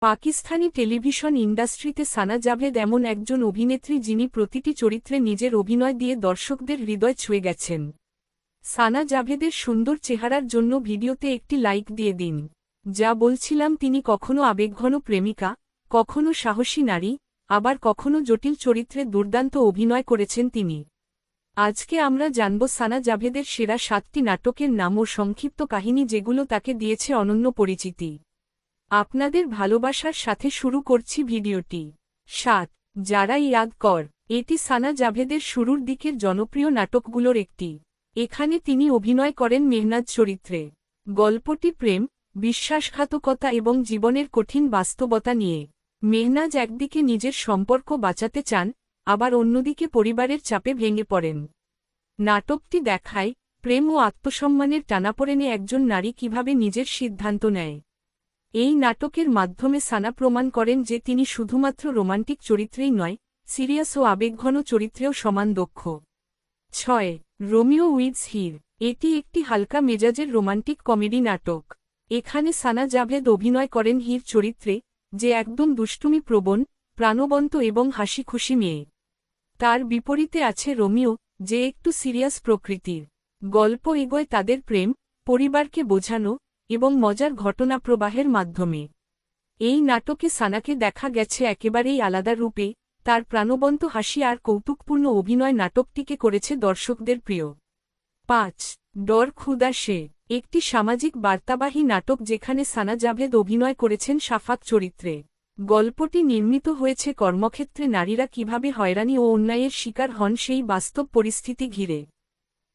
Pakistani television ইন্ডাস্ট্রিতে সানা জাভেদ এমন একজন অভিনেত্রী যিনি প্রতিটি চরিত্রে নিজের অভিনয় দিয়ে দর্শকদের হৃদয় ছুঁয়ে গেছেন। সানা জাভেদের সুন্দর চেহারার জন্য ভিডিওতে একটি লাইক দিয়ে দিন। যা বলছিলাম, তিনি কখনো আবেগঘন প্রেমিকা, কখনো সাহসী নারী, আবার কখনো জটিল চরিত্রে দুর্দান্ত অভিনয় করেছেন তিনি। আজকে আমরা জানব সানা জাভেদের সেরা 7টি নাটকের নাম ও সংক্ষিপ্ত কাহিনী, যেগুলো তাকে দিয়েছে অনন্য পরিচিতি। আপনাদের ভালোবাসার সাথে শুরু করছি ভিডিওটি। 7, যারা ইয়াদ কর। এটি সানা জাভেদের শুরুর দিকের জনপ্রিয় নাটকগুলোর একটি। এখানে তিনি অভিনয় করেন মেহনাজ চরিত্রে। গল্পটি প্রেম, বিশ্বাসঘাতকতা এবং জীবনের কঠিন বাস্তবতা নিয়ে। মেহনাজ একদিকে নিজের সম্পর্ক বাঁচাতে চান, আবার অন্যদিকে পরিবারের চাপে ভেঙে পড়েন। নাটকটি দেখায় প্রেম ও আত্মসম্মানের টানাপোড়েনে একজন নারী কিভাবে নিজের সিদ্ধান্ত নেয়। এই নাটকের মাধ্যমে সানা প্রমাণ করেন যে তিনি শুধুমাত্র রোমান্টিক চরিত্রেই নয়, সিরিয়াস ও আবেগঘন চরিত্রেও সমান দক্ষ। 6, রোমিও উইথ হির। এটি একটি হালকা মেজাজের রোমান্টিক কমেডি নাটক। এখানে সানা জাভেদ অভিনয় করেন হির চরিত্রে, যে একদম দুষ্টুমি প্রবণ, প্রাণবন্ত এবং হাসিখুশি মেয়ে। তার বিপরীতে আছে রোমিও, যে একটু সিরিয়াস প্রকৃতির। গল্প এগোয় তাদের প্রেম, পরিবারকে বোঝানো এবং মজার ঘটনাপ্রবাহের মাধ্যমে। এই নাটকে সানাকে দেখা গেছে একেবারেই আলাদা রূপে। তার প্রাণবন্ত হাসি আর কৌতুকপূর্ণ অভিনয় নাটকটিকে করেছে দর্শকদের প্রিয়। 5, ডর খুদা সে। একটি সামাজিক বার্তাবাহী নাটক যেখানে সানা জাভেদ অভিনয় করেছেন শাফাক চরিত্রে। গল্পটি নির্মিত হয়েছে কর্মক্ষেত্রে নারীরা কিভাবে হয়রানি ও অন্যায়ের শিকার হন সেই বাস্তব পরিস্থিতি ঘিরে।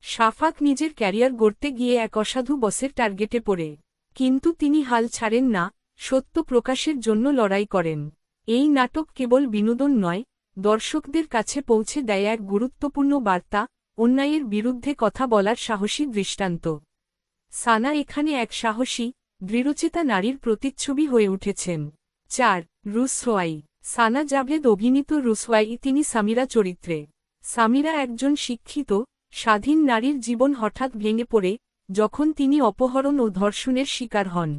শাফাক নিজের ক্যারিয়ার গড়তে গিয়ে এক অসাধু বসের টার্গেটে পড়ে, কিন্তু তিনি হাল ছাড়েন না, সত্য প্রকাশের জন্য লড়াই করেন। এই নাটক কেবল বিনোদন নয়, দর্শকদের কাছে পৌঁছে দেয় এক গুরুত্বপূর্ণ বার্তা, অন্যায়ের বিরুদ্ধে কথা বলার সাহসী দৃষ্টান্ত। সানা এখানে এক সাহসী, দৃঢ়চেতা নারীর প্রতিচ্ছবি হয়ে উঠেছেন। 4, রুসওয়াই। সানা জাভেদ অভিনীত রুসওয়াই তিনি সামিরা চরিত্রে। সামিরা একজন শিক্ষিত, স্বাধীন নারীর জীবন হঠাৎ ভেঙে পড়ে যখন তিনি অপহরণ ও ধর্ষণের শিকার হন।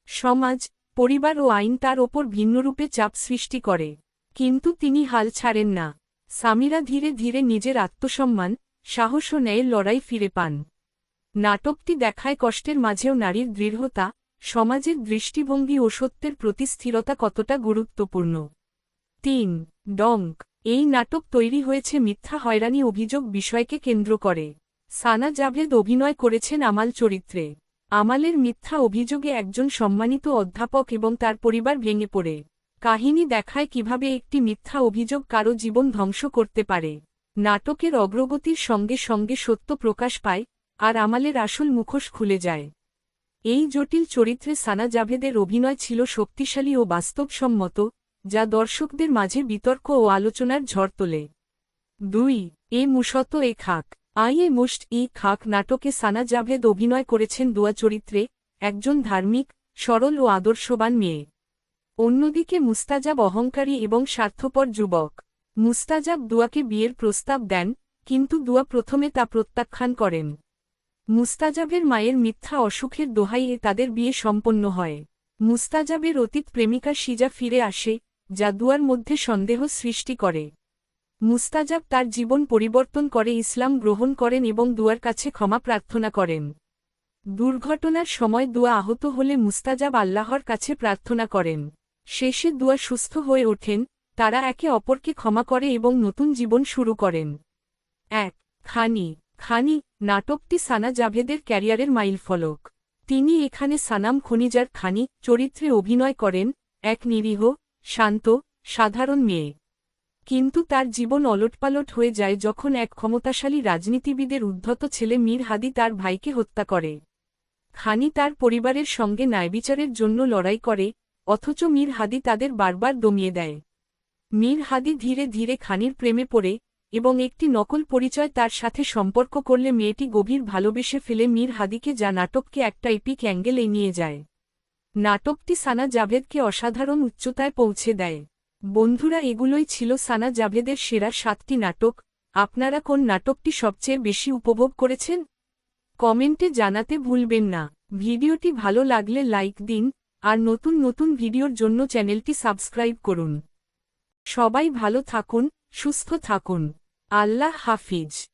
সমাজ, পরিবার ও আইন তার ওপর ভিন্নরূপে চাপ সৃষ্টি করে, কিন্তু তিনি হাল ছাড়েন না। সামিরা ধীরে ধীরে নিজের আত্মসম্মান, সাহস ও ন্যায়ের লড়াই ফিরে পান। নাটকটি দেখায় কষ্টের মাঝেও নারীর দৃঢ়তা, সমাজের দৃষ্টিভঙ্গি ও সত্যের প্রতি স্থিরতা কতটা গুরুত্বপূর্ণ। 3, ডঙ্ক। এই নাটক তৈরি হয়েছে মিথ্যা হয়রানি অভিযোগ বিষয়কে কেন্দ্র করে। সানা জাভেদ অভিনয় করেছেন আমাল চরিত্রে। আমালের মিথ্যা অভিযোগে একজন সম্মানিত অধ্যাপক এবং তার পরিবার ভেঙে পড়ে। কাহিনী দেখায় কিভাবে একটি মিথ্যা অভিযোগ কারো জীবন ধ্বংস করতে পারে। নাটকের অগ্রগতির সঙ্গে সঙ্গে সত্য প্রকাশ পায়, আর আমালের আসল মুখোশ খুলে যায়। এই জটিল চরিত্রে সানা জাভেদের অভিনয় ছিল শক্তিশালী ও বাস্তবসম্মত, যা দর্শকদের মাঝে বিতর্ক ও আলোচনার ঝড় তোলে। 2, এ মুশত এ খাক। এ মুশত ই খাক নাটকে সানা জাভেদ অভিনয় করেছেন দুয়া চরিত্রে, একজন ধার্মিক, সরল ও আদর্শবান মেয়ে। অন্যদিকে মুস্তাজাব অহংকারী এবং স্বার্থপর যুবক। মুস্তাজাব দুয়াকে বিয়ের প্রস্তাব দেন, কিন্তু দুয়া প্রথমে তা প্রত্যাখ্যান করেন। মুস্তাজাবের মায়ের মিথ্যা অসুখের দোহাইয়ে তাদের বিয়ে সম্পন্ন হয়। মুস্তাজাবের অতীত প্রেমিকা শিজা ফিরে আসে, যা দুয়ার মধ্যে সন্দেহ সৃষ্টি করে। মুস্তাজাব তার জীবন পরিবর্তন করে ইসলাম গ্রহণ করেন এবং দুয়ার কাছে ক্ষমা প্রার্থনা করেন। দুর্ঘটনার সময় দুয়া আহত হলে মুস্তাজাব আল্লাহর কাছে প্রার্থনা করেন। শেষে দুয়া সুস্থ হয়ে ওঠেন, তারা একে অপরকে ক্ষমা করে এবং নতুন জীবন শুরু করেন। 1, খানি। খানি নাটকটি সানা জাভেদের ক্যারিয়ারের মাইলফলক। তিনি এখানে সানাম খনিজার খানি চরিত্রে অভিনয় করেন, এক নিরীহ, শান্ত, সাধারণ মেয়ে। কিন্তু তার জীবন ওলটপালট হয়ে যায় যখন এক ক্ষমতাশালী রাজনীতিবিদের উদ্ধত ছেলে মীর হাদি তার ভাইকে হত্যা করে। খানি তার পরিবারের সঙ্গে ন্যায়বিচারের জন্য লড়াই করে, অথচ মীর হাদি তাদের বারবার দমিয়ে দেয়। মীর হাদি ধীরে ধীরে খানির প্রেমে পড়ে, এবং একটি নকল পরিচয় তার সাথে সম্পর্ক করলে মেয়েটি গভীর ভালোবেসে ফেলে মীর হাদিকে, যা নাটককে একটা এপিক অ্যাঙ্গেলে নিয়ে যায়। নাটকটি সানা জাভেদকে অসাধারণ উচ্চতায় পৌঁছে দেয়। বন্ধুরা, এগুলোই ছিল সানা জাভেদের সেরা 7টি নাটক। আপনারা কোন নাটকটি সবচেয়ে বেশি উপভোগ করেছেন? কমেন্টে জানাতে ভুলবেন না। ভিডিওটি ভালো লাগলে লাইক দিন আর নতুন নতুন ভিডিওর জন্য চ্যানেলটি সাবস্ক্রাইব করুন। সবাই ভালো থাকুন, সুস্থ থাকুন। আল্লাহ হাফিজ।